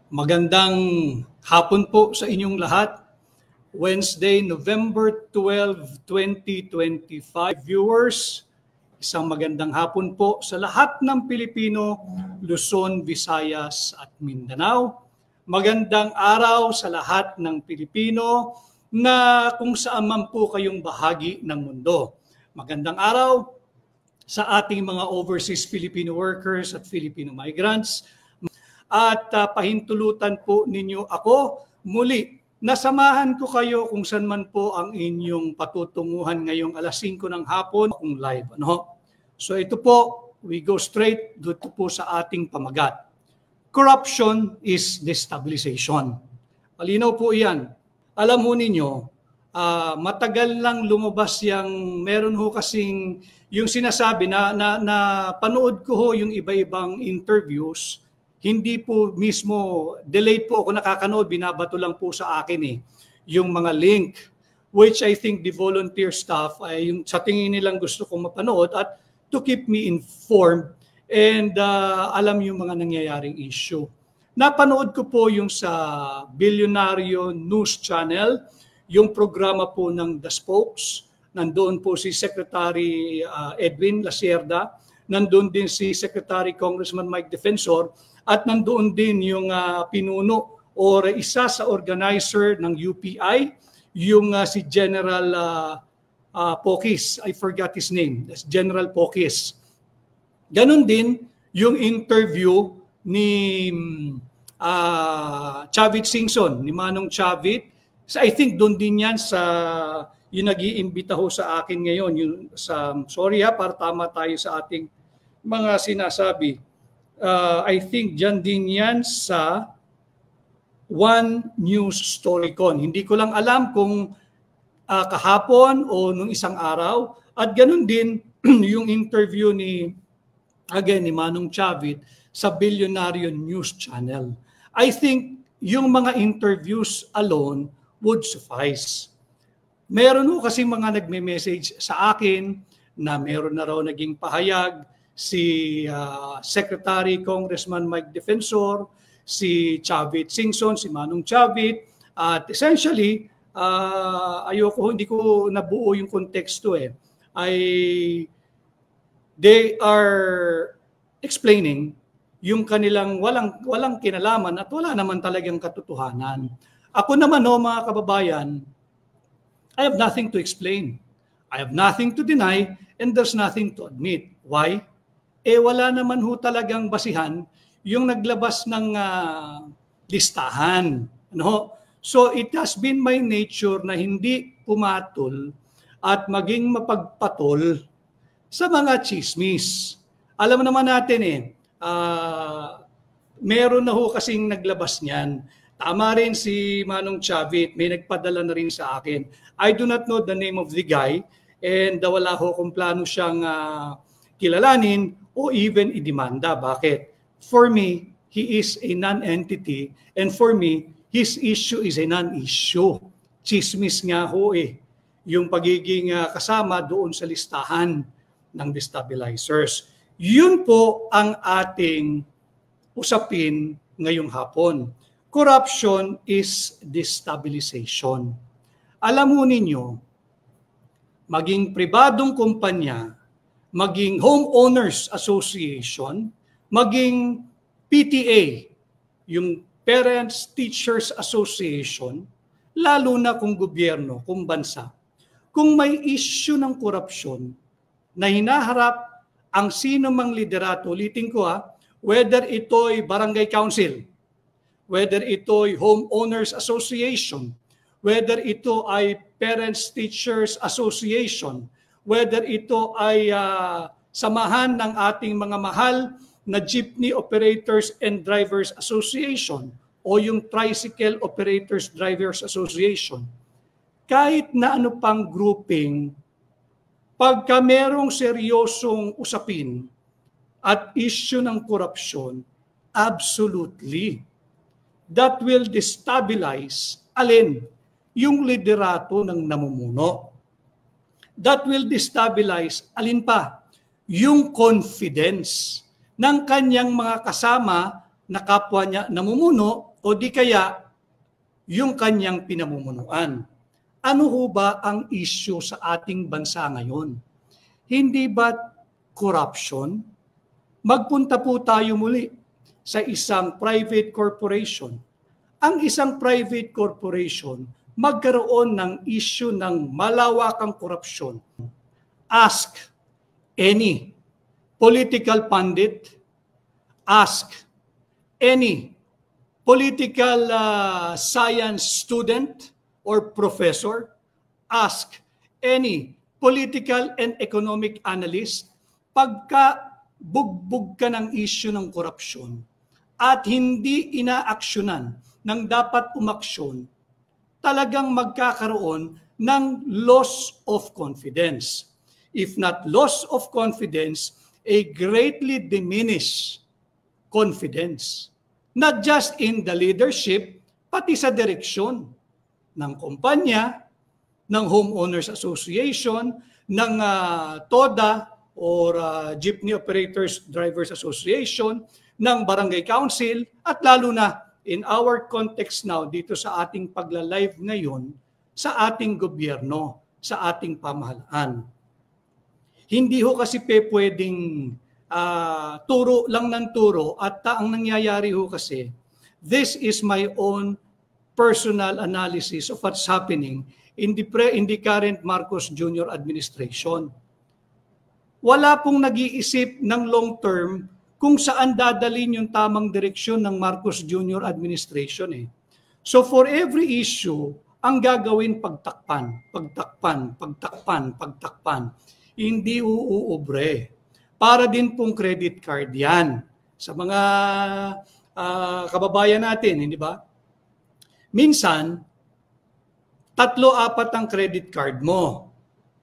Magandang hapon po sa inyong lahat. Wednesday, November 12, 2025 viewers. Isang magandang hapon po sa lahat ng Pilipino, Luzon, Visayas at Mindanao. Magandang araw sa lahat ng Pilipino na kung saan man po kayong bahagi ng mundo. Magandang araw sa ating mga overseas Filipino workers at Filipino migrants. At pahintulutan po ninyo ako muli. Nasamahan ko kayo kung saan man po ang inyong patutunguhan ngayong alas 5 ng hapon kung live. So ito po, we go straight dito po sa ating pamagat. Corruption is destabilization. Malinaw po iyan. Alam ho ninyo, matagal lang lumabas yung meron ho kasing yung sinasabi na panood ko ho yung iba-ibang interviews. Hindi po mismo, delayed po ako nakakanood, binabato lang po sa akin yung mga link, which I think the volunteer staff ay yung sa tingin nilang gusto kong mapanood at to keep me informed and alam yung mga nangyayaring issue. Napanood ko po yung sa Bilyonaryo News Channel, yung programa po ng The Spokes, nandoon po si Secretary Edwin Lacerda, nandoon din si Secretary Congressman Mike Defensor, at nandoon din yung pinuno or isa sa organizer ng UPI, yung si General Pokis. I forgot his name. That's General Pokis. Ganon din yung interview ni Chavit Singson, ni Manong Chavit. So I think doon din yan sa yung nag-iimbita ho sa akin ngayon. Yung, sorry para tama tayo sa ating mga sinasabi. I think dyan din yan sa One News Storycon. Hindi ko lang alam kung kahapon o nung isang araw. At ganun din yung interview ni Manong Chavit sa Bilyonaryo News Channel. I think yung mga interviews alone would suffice. Meron ho kasi mga nagme-message sa akin na meron na raw naging pahayag si Secretary Congressman Mike Defensor, si Chavit Singson, si Manong Chavit, at essentially, hindi ko nabuo yung konteksto they are explaining yung kanilang walang kinalaman at wala naman talagang katotohanan. Ako naman mga kababayan, I have nothing to explain. I have nothing to deny and there's nothing to admit. Why? Wala naman ho talagang basihan yung naglabas ng listahan. So it has been my nature na hindi pumatol at maging mapagpatol sa mga chismis. Alam naman natin meron na ho kasing naglabas niyan. Tama rin si Manong Chavit, may nagpadala na rin sa akin. I do not know the name of the guy and wala ho kung plano siyang kilalanin o even idemanda. Bakit? For me, he is a non-entity and for me, his issue is a non-issue. Chismis nga ho yung pagiging kasama doon sa listahan ng destabilizers. Yun po ang ating usapin ngayong hapon. Corruption is destabilization. Alam mo ninyo, maging pribadong kumpanya, maging homeowners association, maging PTA, yung Parents Teachers Association, lalo na kung gobyerno, kung bansa, kung may issue ng korupsyon na hinaharap ang sino mang liderato, ulitin ko whether ito'y barangay council, whether ito'y homeowners association, whether ito ay Parents Teachers Association, whether ito ay samahan ng ating mga mahal na Jeepney Operators and Drivers Association o yung Tricycle Operators Drivers Association. Kahit na ano pang grouping, pagka merong seryosong usapin at issue ng korupsyon, absolutely, that will destabilize yung liderato ng namumuno. That will destabilize, yung confidence ng kanyang mga kasama na kapwa niya namumuno o di kaya yung kanyang pinamumunuan. Ano ho ba ang issue sa ating bansa ngayon? Hindi ba corruption? Magpunta po tayo muli sa isang private corporation. Ang isang private corporation magkaroon ng issue ng malawakang korupsyon. Ask any political pundit, ask any political science student or professor, ask any political and economic analyst, pagka bugbog ka ng issue ng korupsyon at hindi inaaksyonan ng dapat umaksyon, talagang magkakaroon ng loss of confidence. If not loss of confidence, a greatly diminished confidence. Not just in the leadership, pati sa direksyon ng kumpanya, ng Homeowners Association, ng TODA or Jeepney Operators Drivers Association, ng Barangay Council, at lalo na in our context now dito sa ating pagla-live ngayon sa ating gobyerno, sa ating pamahalaan. Hindi ho kasi pwedeng turo lang ng turo at ang nangyayari ho kasi, this is my own personal analysis of what's happening in the current Marcos Jr. administration. Wala pong nag-iisip ng long term kung saan dadalhin yung tamang direksyon ng Marcos Jr. administration. So for every issue, ang gagawin pagtakpan, pagtakpan, pagtakpan, pagtakpan. Hindi uuubre. Para din pong credit card yan. Sa mga kababayan natin, hindi ba? Minsan, 3-4 ang credit card mo.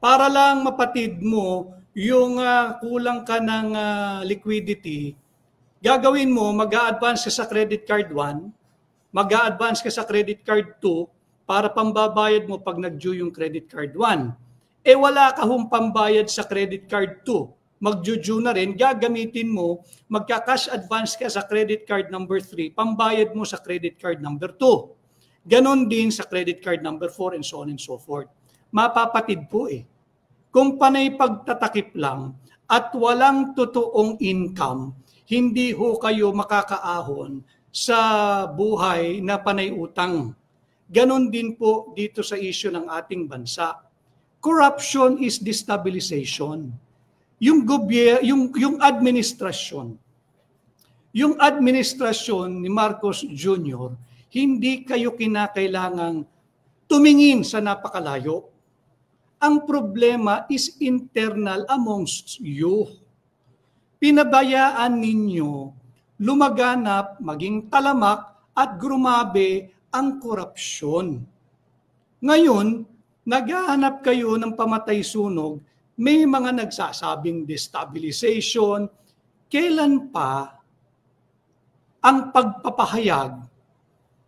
Para lang mapatid mo yung kulang ka ng liquidity, gagawin mo, mag-a-advance ka sa credit card 1, mag-a-advance ka sa credit card 2, para pambabayad mo pag nag-due yung credit card 1. Eh wala ka hong pambayad sa credit card 2, mag-due na rin, gagamitin mo, magka-cash advance ka sa credit card number 3, pambayad mo sa credit card number 2. Ganon din sa credit card number 4 and so on and so forth. Mapapatid po Kung panay pagtatakip lang at walang totoong income, hindi ho kayo makakaahon sa buhay na panay utang. Ganon din po dito sa issue ng ating bansa. Corruption is destabilization. Yung administrasyon ni Marcos Jr., hindi kayo kinakailangang tumingin sa napakalayo. Ang problema is internal amongst you. Pinabayaan ninyo lumaganap, maging talamak at grumabe ang korupsyon. Ngayon, naghahanap kayo ng pamatay-sunog, may mga nagsasabing destabilization. Kailan pa ang pagpapahayag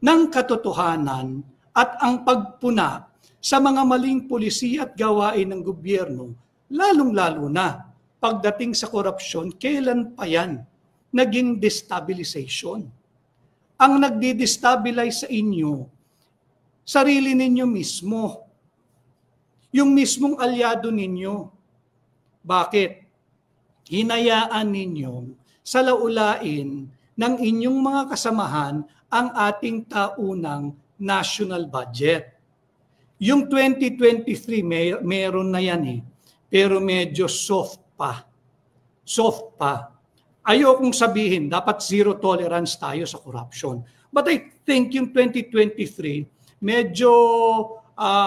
ng katotohanan at ang pagpuna sa mga maling pulisiya at gawain ng gobyerno, lalong-lalo na pagdating sa korupsyon, kailan pa yan naging destabilization? Ang nagdi-destabilize sa inyo, sarili ninyo mismo, yung mismong alyado ninyo. Bakit? Hinayaan ninyo sa laulain ng inyong mga kasamahan ang ating taunang national budget. Yung 2023, meron na yan pero medyo soft pa. Soft pa. Ayokong sabihin, dapat zero tolerance tayo sa corruption. But I think yung 2023, medyo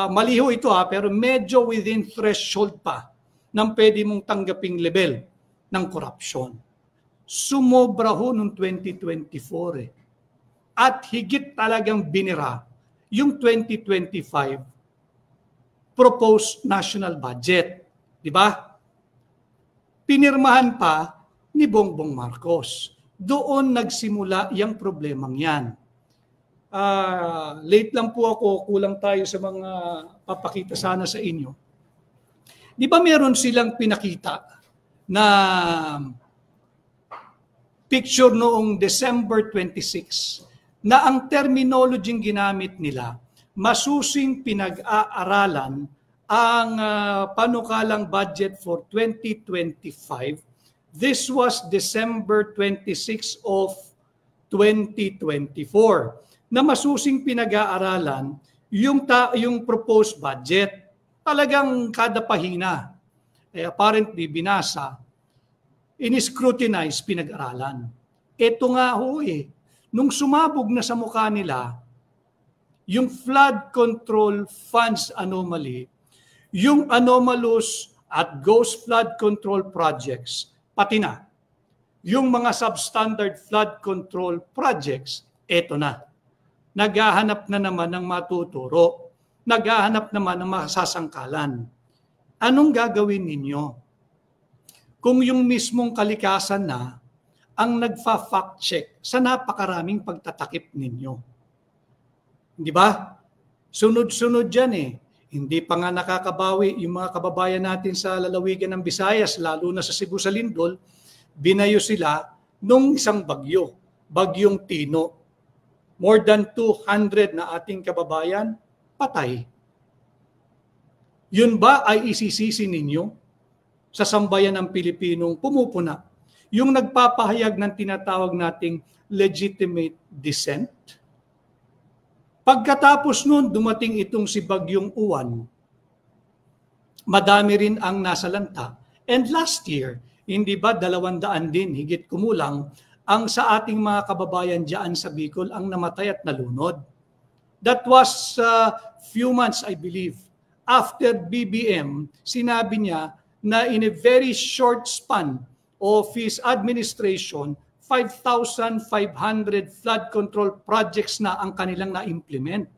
maliho ito pero medyo within threshold pa ng pwede mong tanggaping level ng corruption. Sumobra ho noong 2024 At higit talagang binira yung 2025 proposed national budget. Di ba? Pinirmahan pa ni Bongbong Marcos. Doon nagsimula yung problemang yan. Late lang po ako, kulang tayo sa mga papakita sana sa inyo. Di ba meron silang pinakita na picture noong December 26 na ang terminology ginamit nila, masusing pinag-aaralan ang panukalang budget for 2025. This was December 26 of 2024 na masusing pinag-aaralan yung proposed budget. Talagang kada pahina, apparently binasa, in-scrutinize, pinag-aralan. Ito nga ho nung sumabog na sa mukha nila, yung flood control funds anomaly, yung anomalous at ghost flood control projects, pati na, yung mga substandard flood control projects, eto na. Naghahanap na naman ng matuturo. Naghahanap naman ng masasangkalan. Anong gagawin ninyo? Kung yung mismong kalikasan na ang nagfa-fact check sa napakaraming pagtatakip ninyo. Di ba? Sunod-sunod dyan Hindi pa nga nakakabawi yung mga kababayan natin sa lalawigan ng Visayas, lalo na sa Cebu sa Lindol, binayo sila nung isang bagyo, bagyong Tino. More than 200 na ating kababayan patay. Yun ba ay isisisi ninyo sa sambayan ng Pilipinong pumupuna? Yung nagpapahayag ng tinatawag nating legitimate dissent? Pagkatapos nun, dumating itong si Bagyong Uwan. Madami rin ang nasalanta. And last year, hindi ba 200 din, higit kumulang, ang sa ating mga kababayan dyan sa Bicol ang namatay at nalunod. That was few months, I believe. After BBM, sinabi niya na in a very short span of his administration, 5,500 flood control projects na ang kanilang na-implement.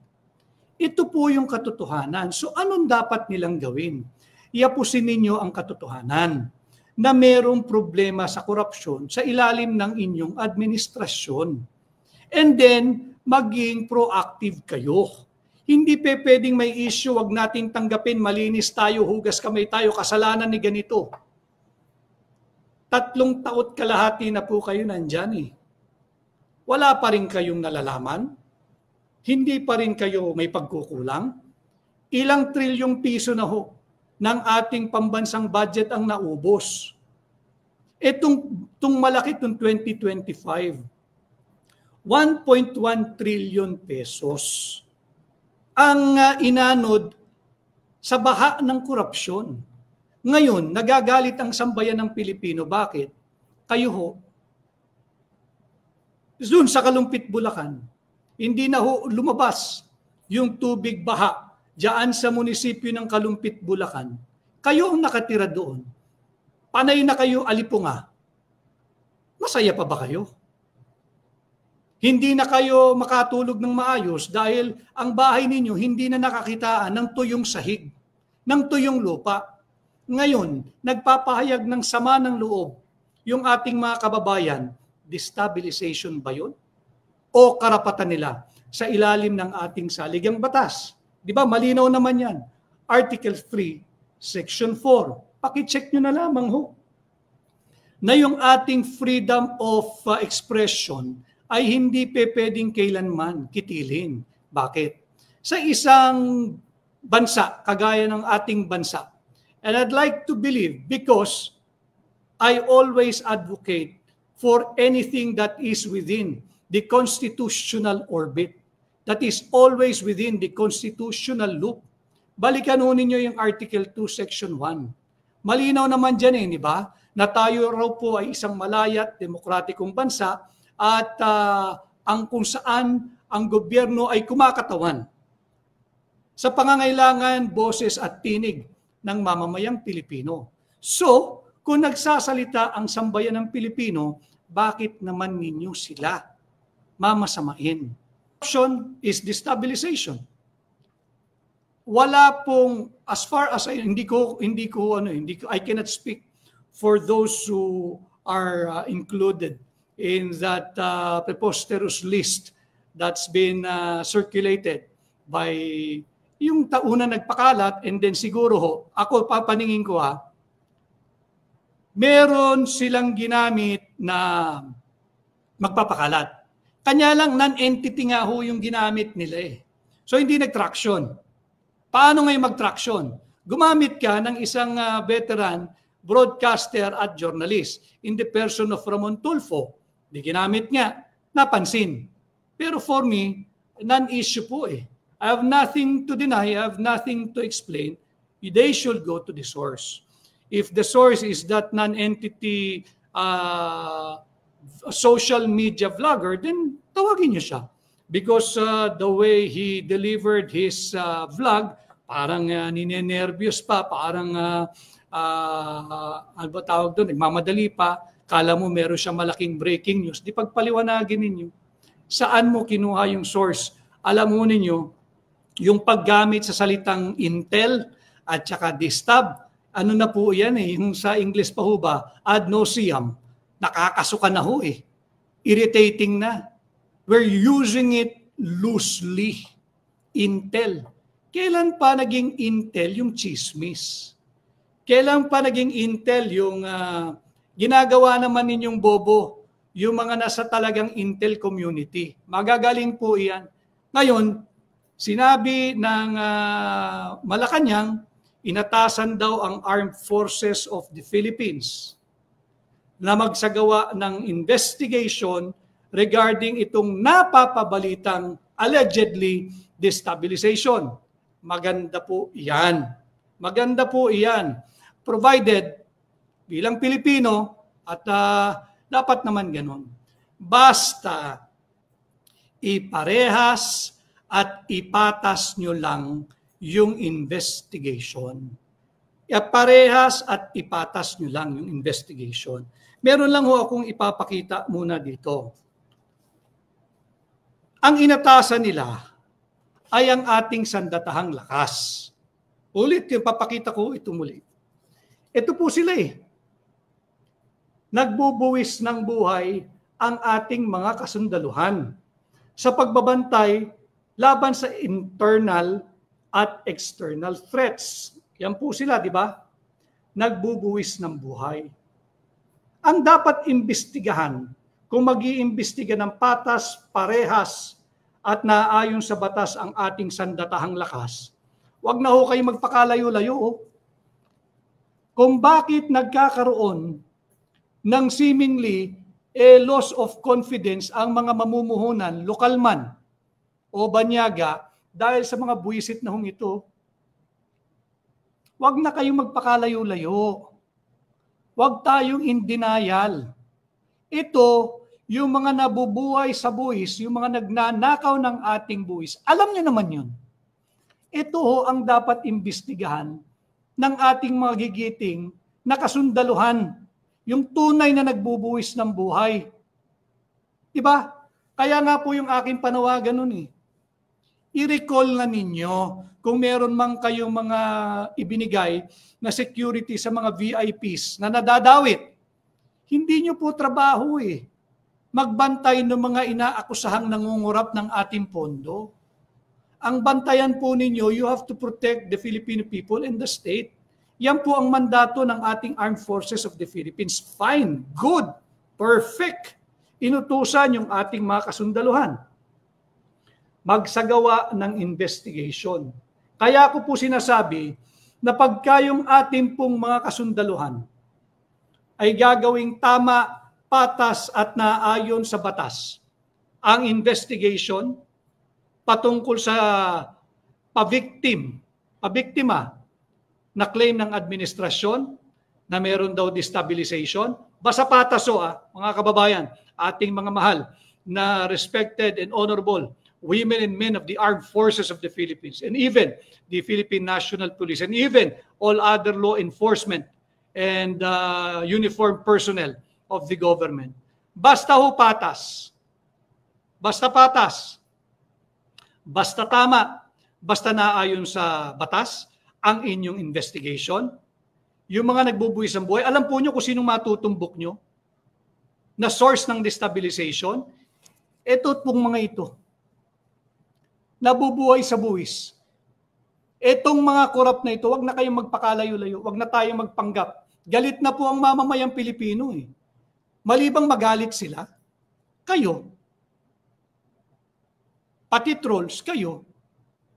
Ito po yung katotohanan. So anong dapat nilang gawin? Iapusin ninyo ang katotohanan na merong problema sa korupsyon sa ilalim ng inyong administrasyon. And then, maging proactive kayo. Hindi pwedeng may issue, wag nating tanggapin, malinis tayo, hugas kamay tayo, kasalanan ni ganito. 3 taon kalahati na po kayo nandyan Wala pa rin kayong nalalaman? Hindi pa rin kayo may pagkukulang? Ilang trilyong piso na ho ng ating pambansang budget ang naubos. Itong malaki itong 2025, 1.1 trillion pesos ang inanod sa baha ng korupsyon. Ngayon, nagagalit ang sambayan ng Pilipino. Bakit? Kayo ho, doon sa Kalumpit, Bulacan, hindi na ho lumabas yung tubig baha diyan sa munisipyo ng Kalumpit, Bulacan. Kayo ang nakatira doon. Panay na kayo alipunga. Masaya pa ba kayo? Hindi na kayo makatulog ng maayos dahil ang bahay ninyo hindi na nakakitaan ng tuyong sahig, ng tuyong lupa. Ngayon, nagpapahayag ng sama ng loob yung ating mga kababayan. Destabilization ba yun? O karapatan nila sa ilalim ng ating saligang batas? Di ba? Malinaw naman yan. Article 3, Section 4. Pakicheck nyo na lamang ho. Na yung ating freedom of expression ay hindi pwedeng kailanman kitilin. Bakit? Sa isang bansa, kagaya ng ating bansa, and I'd like to believe because I always advocate for anything that is within the constitutional orbit, that is always within the constitutional loop. Balikan ho ninyo yung Article 2, Section 1. Malinaw naman dyan di ba? Na tayo raw po ay isang malaya at demokratikong bansa at ang kung saan ang gobyerno ay kumakatawan sa pangangailangan, boses at tinig ng mamamayang Pilipino. So, kung nagsasalita ang sambayan ng Pilipino, bakit naman ninyo sila mamasamain? Option is destabilization. Wala pong, as far as I cannot speak for those who are included in that preposterous list that's been circulated by yung tauna nagpakalat, and then siguro ho, ako papaningin ko meron silang ginamit na magpapakalat. Kanya lang, non-entity nga ho yung ginamit nila eh. So hindi nag-traction. Paano ngayon mag-traction? Gumamit ka ng isang veteran broadcaster at journalist in the person of Ramon Tulfo. Di ginamit nga, napansin. Pero for me, non-issue po eh. I have nothing to deny, I have nothing to explain. They should go to the source. If the source is that non-entity social media vlogger, then tawagin niyo siya. Because the way he delivered his vlog, parang ninenervyos pa, parang ano ba tawag doon, nagmamadali pa, kala mo meron siya malaking breaking news. Di pagpaliwanagin ninyo, saan mo kinuha yung source? Alam mo ninyo, yung paggamit sa salitang intel at saka distab, ano na po yan eh, yung sa English pa ho ba, ad nauseam, nakakasuka na ho eh, irritating na. We're using it loosely. Intel. Kailan pa naging intel yung chismis? Kailan pa naging intel yung ginagawa naman ninyong bobo, yung mga nasa talagang intel community? Magagaling po iyan. Ngayon, sinabi ng Malacanang, inatasan daw ang Armed Forces of the Philippines na magsagawa ng investigation regarding itong napapabalitang allegedly destabilization. Maganda po iyan. Maganda po iyan. Provided, bilang Pilipino, at dapat naman ganun. Basta iparehas at ipatas nyo lang yung investigation. Iparehas at ipatas nyo lang yung investigation. Meron lang ho akong ipapakita muna dito. Ang inatasan nila ay ang ating sandatahang lakas. Ulit, yung papakita ko ito muli. Ito po sila eh. Nagbubuwis ng buhay ang ating mga kasundaluhan sa pagbabantay laban sa internal at external threats. Yan po sila, di ba? Nagbubuwis ng buhay. Ang dapat imbestigahan, kung mag-iimbestiga ng patas, parehas, at naayon sa batas ang ating sandatahang lakas, wag na ho kayo magpakalayo-layo. Kung bakit nagkakaroon ng seemingly loss of confidence ang mga mamumuhunan, lokal man o banyaga, dahil sa mga buwisit na hong ito, wag na kayong magpakalayo-layo. Wag tayong in denial. Ito, yung mga nabubuhay sa buwis, yung mga nagnanakaw ng ating buwis, alam niyo naman yun. Ito ho ang dapat imbestigahan ng ating mga gigiting na kasundaluhan, yung tunay na nagbubuwis ng buhay. Diba? Kaya nga po yung aking panawagan nun eh. I-recall na ninyo kung meron mang kayong mga ibinigay na security sa mga VIPs na nadadawit. Hindi nyo po trabaho eh. Magbantay ng mga inaakusahang nangungurap ng ating pondo. Ang bantayan po ninyo, you have to protect the Filipino people and the state. Yan po ang mandato ng ating Armed Forces of the Philippines. Fine, good, perfect. Inutusan yung ating mga kasundaluhan. Magsagawa ng investigation. Kaya ko po sinasabi na pagka yung ating pong mga kasundaluhan ay gagawing tama, patas at naayon sa batas ang investigation patungkol sa pabiktima na claim ng administrasyon na meron daw destabilization. Basta patas o mga kababayan, ating mga mahal na respected and honorable women and men of the Armed Forces of the Philippines and even the Philippine National Police and even all other law enforcement and uniformed personnel of the government. Basta ho patas. Basta patas. Basta tama. Basta naayon sa batas ang inyong investigation. Yung mga nagbubuwis ng buhay, alam po nyo kung sinong matutumbok nyo na source ng destabilization? Ito pong mga ito. Nabubuhay sa buwis. Etong mga korap na ito, wag na kayong magpakalayo-layo, wag na tayong magpanggap. Galit na po ang mamamayang Pilipino eh. Malibang magalit sila, kayo. pati trolls, kayo,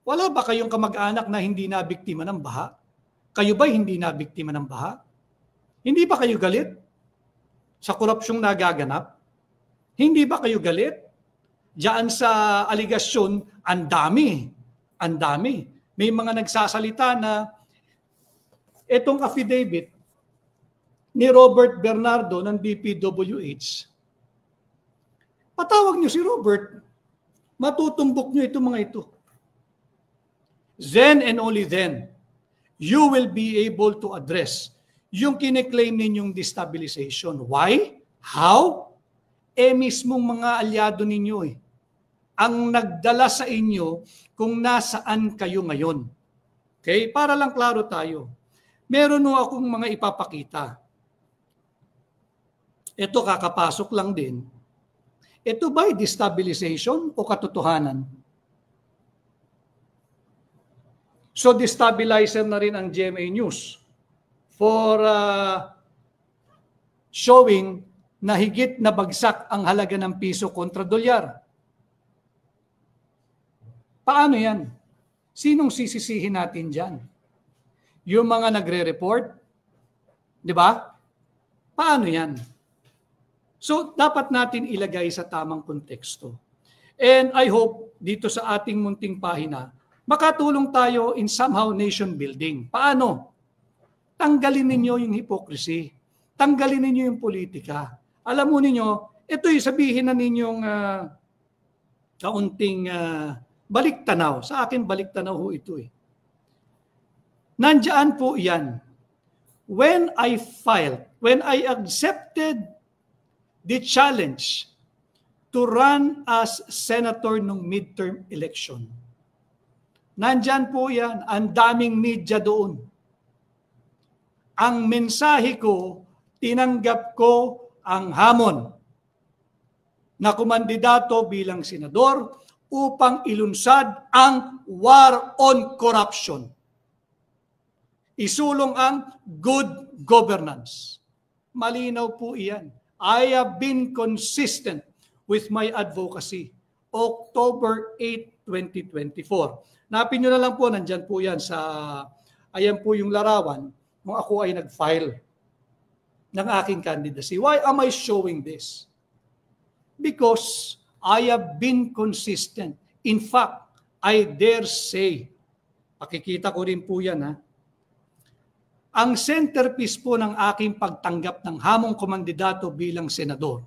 wala ba kayong kamag-anak na hindi nabiktima ng baha? Kayo ba hindi nabiktima ng baha? Hindi ba kayo galit sa korupsyong nagaganap? Hindi ba kayo galit diyan sa aligasyon? Ang dami. Ang dami. May mga nagsasalita na itong affidavit ni Robert Bernardo ng DPWH, patawag niyo si Robert, matutumbok niyo itong mga ito. Then and only then, you will be able to address yung kine-claim ninyong destabilization. Why? How? Mismong mga alyado ninyo ang nagdala sa inyo kung nasaan kayo ngayon. Okay? Para lang klaro tayo. Meron akong mga ipapakita. Ito kakapasok lang din. Ito ba'y destabilization o katotohanan? So destabilizer na rin ang GMA News for showing na higit na bagsak ang halaga ng piso kontra dolyar. Paano yan? Sinong sisisihin natin dyan? Yung mga nagre-report? Di ba? Paano yan? So dapat natin ilagay sa tamang konteksto. And I hope dito sa ating munting pahina, makatulong tayo in somehow nation building. Paano? Tanggalin ninyo yung hypocrisy. Tanggalin ninyo yung politika. Alam mo ninyo, ito'y sabihin na ninyong kaunting baliktanaw. Sa akin, baliktanaw ho ito eh. Nandiyan po yan. When I accepted the challenge to run as senator nung midterm election, nandyan po yan, ang daming media doon. Ang mensahe ko, tinanggap ko ang hamon na kumandidato bilang senador upang ilunsad ang war on corruption. Isulong ang good governance. Malinaw po iyan. I have been consistent with my advocacy. October 8, 2024. Napin nyo na lang po, nandyan po yan sa, ayan po yung larawan nung ako ay nag-file ng aking candidacy. Why am I showing this? Because I have been consistent. In fact, I dare say, pakikita ko rin po yan ha, ang centerpiece po ng aking pagtanggap ng hamong komandidato bilang senador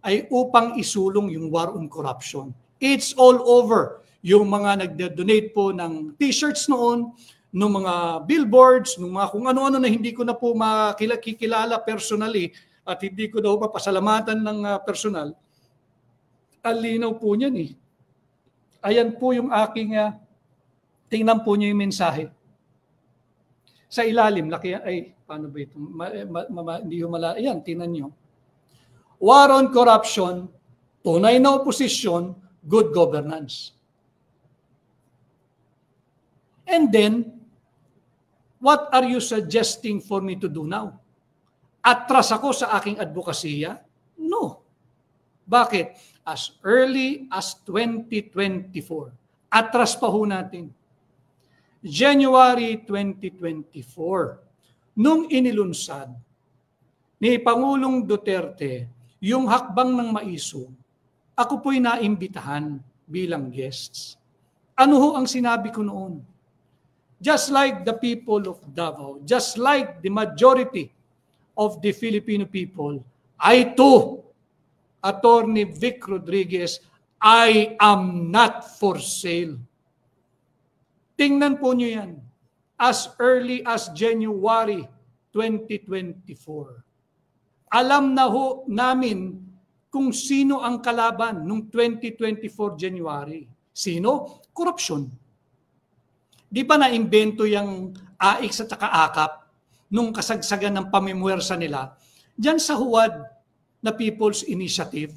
ay upang isulong yung war on corruption. It's all over. Yung mga nagde-donate po ng t-shirts noon, ng mga billboards, ng mga kung ano-ano na hindi ko na po makikilala personally at hindi ko daw papasalamatan ng personal. Alinaw po niyan eh. Ayan po yung aking, tingnan po niyo yung mensahe. Sa ilalim, laki, ay, paano ba ito? Hindi yung ayan, tingnan niyo. War on corruption, tunay na oposisyon, good governance. And then, what are you suggesting for me to do now? Atras ako sa aking advokasya? No. Bakit? As early as 2024. Atras pa ho natin. January 2024. Nung inilunsad ni Pangulong Duterte yung hakbang ng maiso, ako po'y naimbitahan bilang guests. Ano ho ang sinabi ko noon? Just like the people of Davao, just like the majority of the Filipino people, I too, Attorney Vic Rodriguez, I am not for sale. Tingnan po nyo yan. As early as January 2024. Alam na ho namin kung sino ang kalaban noong 2024 January. Sino? Korupsyon. Di ba na-imbento yung AIX at saka AKAP nung kasagsagan ng pamimwersa nila dyan sa huwad na People's Initiative?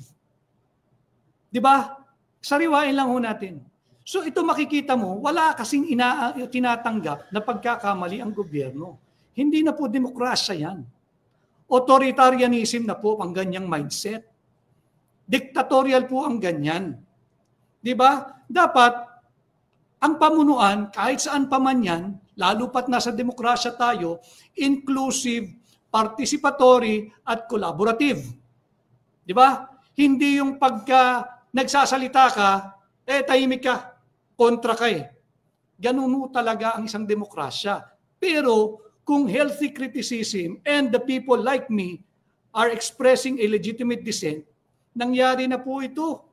Di ba? Sariwain lang ho natin. So ito makikita mo, wala kasing tinatanggap na pagkakamali ang gobyerno. Hindi na po demokrasya yan. Authoritarianism na po ang ganyang mindset. Dictatorial po ang ganyan. Di ba? Dapat, ang pamunuan, kahit saan pa man yan, lalo pat nasa demokrasya tayo, inclusive, participatory, at collaborative. Di ba? Hindi yung pagka nagsasalita ka, tahimik ka, kontra ka eh. Ganun talaga ang isang demokrasya. Pero kung healthy criticism and the people like me are expressing a legitimate dissent, nangyari na po ito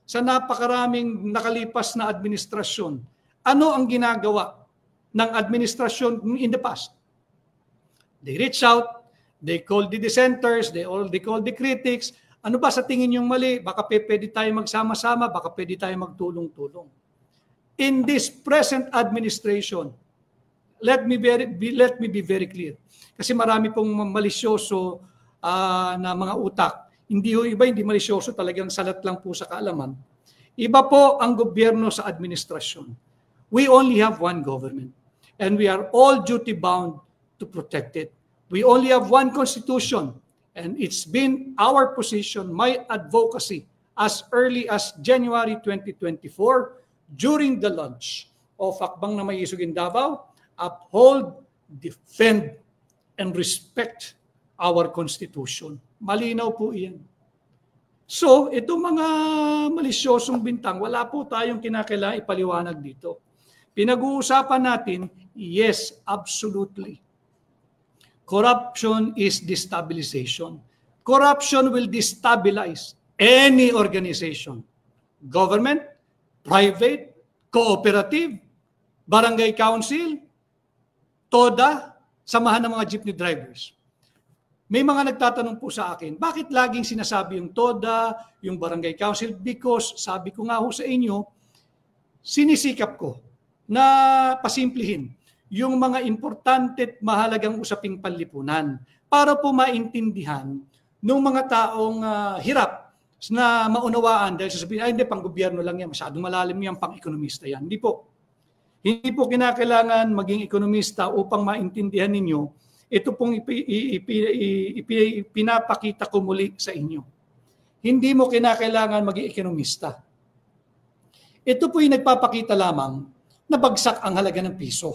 sa napakaraming nakalipas na administrasyon. Ano ang ginagawa ng administrasyon in the past? They reach out, they call the dissenters, they call the critics. Ano ba sa tingin yung mali? Baka pwede tayo magsama-sama, baka pwede tayo magtulong-tulong. In this present administration, let me be very clear. Kasi marami pong malisyoso na mga utak. Hindi malisyoso, talagang salat lang po sa kaalaman. Iba po ang gobyerno sa administrasyon. We only have one government and we are all duty-bound to protect it. We only have one constitution. And it's been our position, my advocacy, as early as January 2024, during the launch of Hakbang na May Isog in Davao, uphold, defend, and respect our Constitution. Malinaw po iyan. So, itong mga malisyosong bintang, wala po tayong kinakailangan ipaliwanag dito. Pinag-uusapan natin, yes, absolutely. Corruption is destabilization. Corruption will destabilize any organization. Government, private, cooperative, barangay council, TODA, samahan ng mga jeepney drivers. May mga nagtatanong po sa akin, bakit laging sinasabi yung TODA, yung barangay council? Because, sabi ko nga ho sa inyo, sinisikap ko na pasimplihin yung mga importante at mahalagang usaping panlipunan para po maintindihan ng mga taong hirap na maunawaan dahil sasabihin, hindi, pang-gobyerno lang yan, masyadong malalim yan, pang-ekonomista yan. Hindi po. Hindi po kinakailangan maging ekonomista upang maintindihan ninyo. Ito pong pinapakita ko muli sa inyo. Hindi mo kinakailangan maging ekonomista. Ito po yung nagpapakita lamang na bagsak ang halaga ng piso.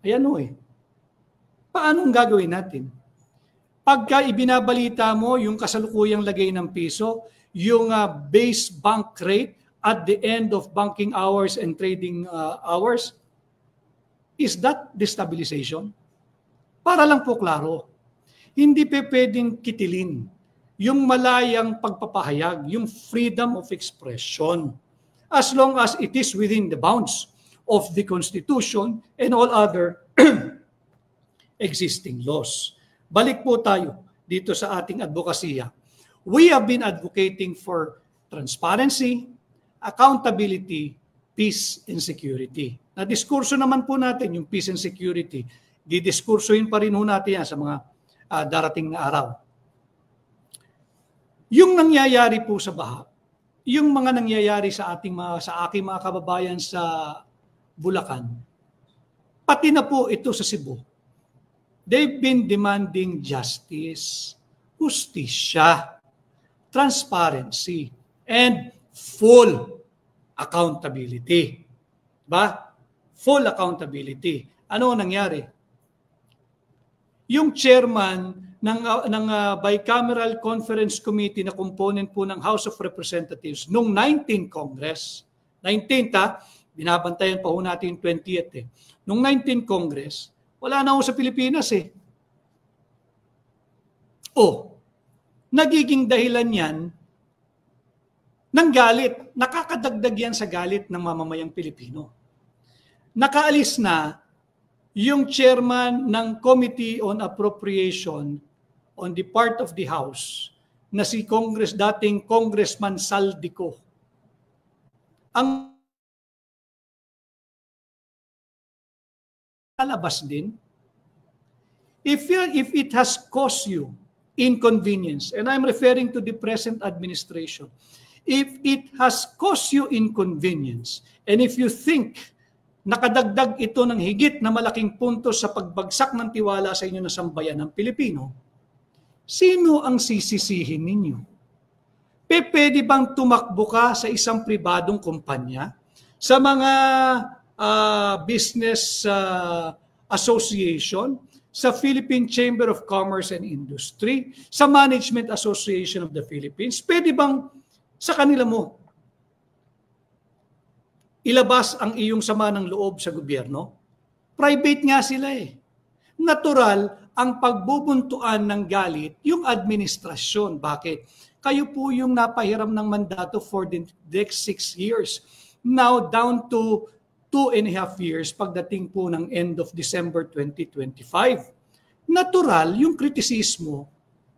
Ayan o eh. Paano ang gagawin natin? Pagka ibinabalita mo yung kasalukuyang lagay ng piso, yung base bank rate at the end of banking hours and trading hours, is that destabilization? Para lang po klaro, hindi pwedeng kitilin yung malayang pagpapahayag, yung freedom of expression, as long as it is within the bounds of the Constitution and all other existing laws. Balik po tayo dito sa ating advokasya. We have been advocating for transparency, accountability, peace and security. Na diskurso naman po natin yung peace and security. Didiskursohin pa rin ho natin yan sa mga darating na araw. Yung nangyayari po sa baha, yung mga nangyayari sa aking mga kababayan sa Bulacan, pati na po ito sa Cebu. They've been demanding justice, hustisya, transparency, and full accountability. Ba? Full accountability. Ano nangyari? Yung chairman ng Bicameral Conference Committee na component po ng House of Representatives noong 19th Congress, 19th binabantayan pa ho natin yung 20th eh. Noong 19th Congress, wala na ho sa Pilipinas eh. Nagiging dahilan yan ng galit. Nakakadagdag yan sa galit ng mamamayang Pilipino. Nakaalis na yung chairman ng Committee on Appropriation on the part of the House na si dating Congressman Saldico. Ang lalabas din, if it has caused you inconvenience, and I'm referring to the present administration, if it has caused you inconvenience, and if you think nakadagdag ito ng higit na malaking puntos sa pagbagsak ng tiwala sa inyo na sambayan ng Pilipino, sino ang sisisihin ninyo? Pwede bang tumakbo ka sa isang pribadong kumpanya, sa mga business association, sa Philippine Chamber of Commerce and Industry, sa Management Association of the Philippines? Pwede bang sa kanila mo ilabas ang iyong sama ng loob sa gobyerno? Private nga sila eh. Natural ang pagbubuntuan ng galit yung administrasyon. Bakit? Kayo po yung napahiram ng mandato for the next 6 years. Now down to 2.5 years pagdating po ng end of December 2025. Natural yung kritisismo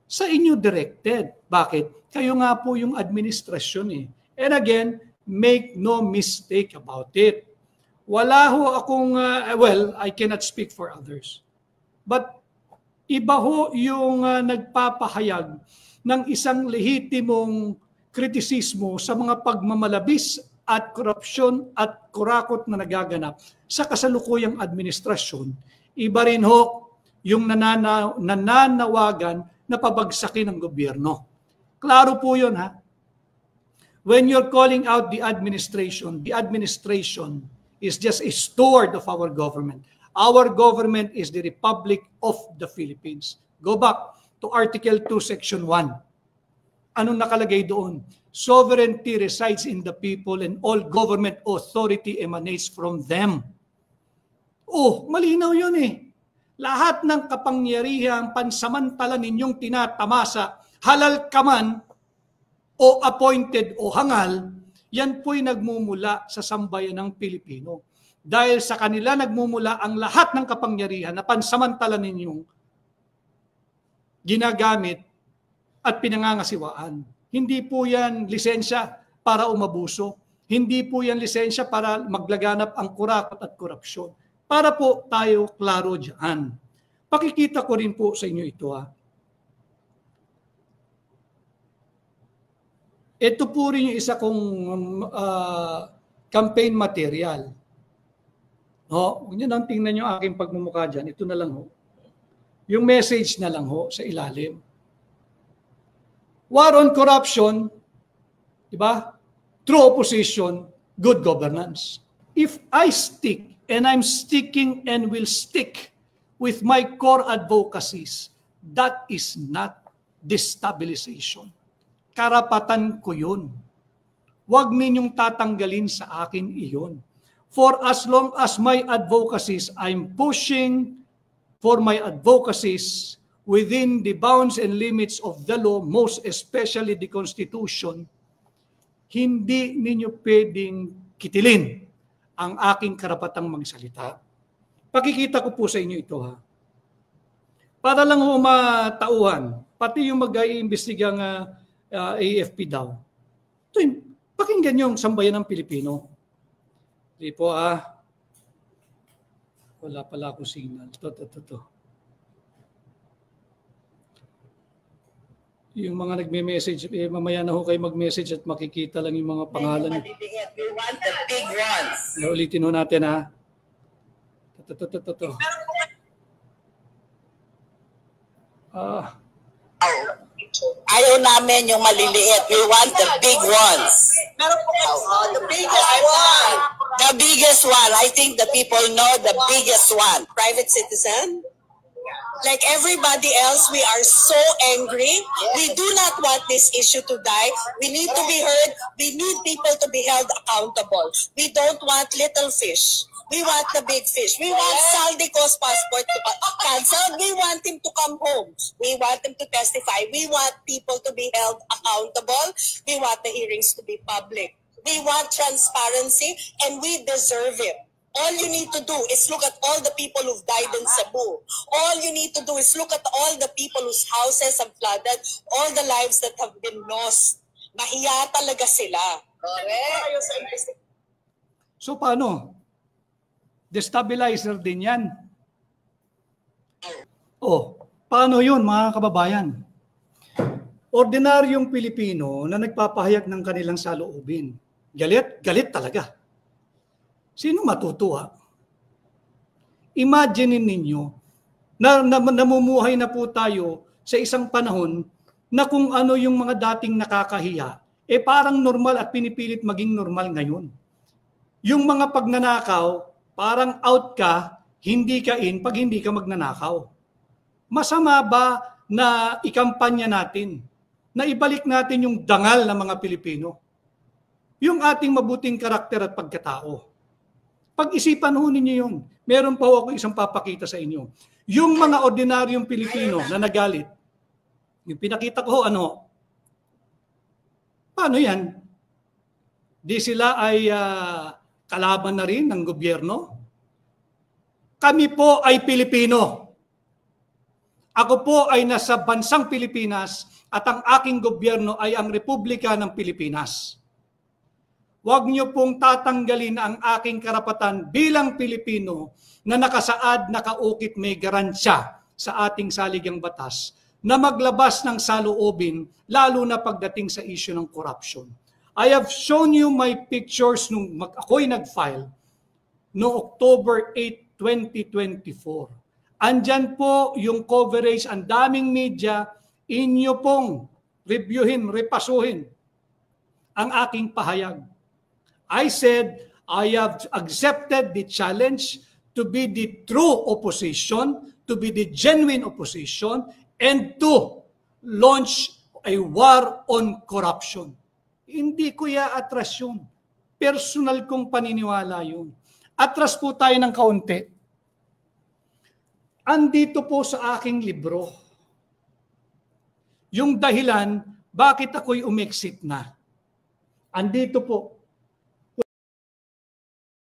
sa inyo directed. Bakit? Kayo nga po yung administrasyon eh. And again, make no mistake about it. Wala ho akong, well, I cannot speak for others. But iba ho yung nagpapahayag ng isang lehitimong kritisismo sa mga pagmamalabis at korupsyon at kurakot na nagaganap sa kasalukuyang administrasyon. Iba rin ho yung nananawagan na pabagsakin ng gobyerno. Klaro po yun ha. When you're calling out the administration is just a steward of our government. Our government is the Republic of the Philippines. Go back to Article 2, Section 1. Anong nakalagay doon? Sovereignty resides in the people and all government authority emanates from them. Oh, malinaw yun eh. Lahat ng kapangyarihang pansamantala ninyong tinatamasa, halal ka man o appointed o hangal, yan po'y nagmumula sa sambayan ng Pilipino. Dahil sa kanila nagmumula ang lahat ng kapangyarihan na pansamantala ninyong ginagamit at pinangangasiwaan. Hindi po yan lisensya para umabuso. Hindi po yan lisensya para maglaganap ang kurakot at korupsyon. Para po tayo klaro dyan. Pakikita ko rin po sa inyo ito ha. Ito po rin yung isa kong campaign material. Huwag nyo nang tingnan yung aking pagmumukha dyan. Ito na lang ho. Yung message na lang ho sa ilalim. War on corruption, di ba? True opposition, good governance. If I stick, and I'm sticking and will stick with my core advocacies, that is not destabilization. Karapatan ko yun. Huwag ninyong tatanggalin sa akin iyon. For as long as my advocacies, I'm pushing for my advocacies within the bounds and limits of the law, most especially the Constitution, hindi ninyo pwedeng kitilin ang aking karapatang magsalita. Pakikita ko po sa inyo ito ha. Para lang ho matauhan, pati yung mag-iimbestigang AFP daw. Ito yung, pakinggan yung sambayan ng Pilipino. Hindi po wala pala akong signal. Ito. Yung mga nagme-message, mamaya na ho kayo mag-message at makikita lang yung mga pangalan. We want the big ones. Ulitin ho natin ha. Ito. Ayaw namin yung maliliit. We want the big ones. The biggest one. The biggest one. I think the people know the biggest one. Private citizen. Like everybody else, we are so angry. We do not want this issue to die. We need to be heard. We need people to be held accountable. We don't want little fish. We want the big fish. We want Saldico's passport to cancel. We want him to come home. We want him to testify. We want people to be held accountable. We want the hearings to be public. We want transparency, and we deserve it. All you need to do is look at all the people who've died in Cebu. All you need to do is look at all the people whose houses have flooded, all the lives that have been lost. Mahiya talaga sila. Correct. So paano? Destabilizer din yan. Paano yun mga kababayan? Ordinaryong Pilipino na nagpapahayag ng kanilang saloobin. Galit talaga. Sino matutuwa? Imagine ninyo na namumuhay na po tayo sa isang panahon na kung ano yung mga dating nakakahiya, parang normal at pinipilit maging normal ngayon. Yung mga pagnanakaw, parang out ka, hindi ka in pag hindi ka magnanakaw. Masama ba na ikampanya natin, na ibalik natin yung dangal ng mga Pilipino? Yung ating mabuting karakter at pagkatao. Pag-isipan ho ninyo yun. Meron pa ho ako isang papakita sa inyo. Yung mga ordinaryong Pilipino na nagalit, yung pinakita ko ho, paano yan? Di sila ay kalaban na rin ng gobyerno? Kami po ay Pilipino. Ako po ay nasa bansang Pilipinas at ang aking gobyerno ay ang Republika ng Pilipinas. Huwag niyo pong tatanggalin ang aking karapatan bilang Pilipino na nakasaad, nakaukit, may garansya sa ating saligang batas na maglabas ng saloobin, lalo na pagdating sa issue ng corruption. I have shown you my pictures nung ako'y nag-file noong October 8, 2024. Andyan po yung coverage, ang daming media, inyo pong reviewin, repasuhin ang aking pahayag. I said, I have accepted the challenge to be the true opposition, to be the genuine opposition, and to launch a war on corruption. Hindi ko atras yun. Personal kong paniniwala yun. Atras po tayo ng kaunti. Andito po sa aking libro, yung dahilan bakit ako'y umexit na. Andito po.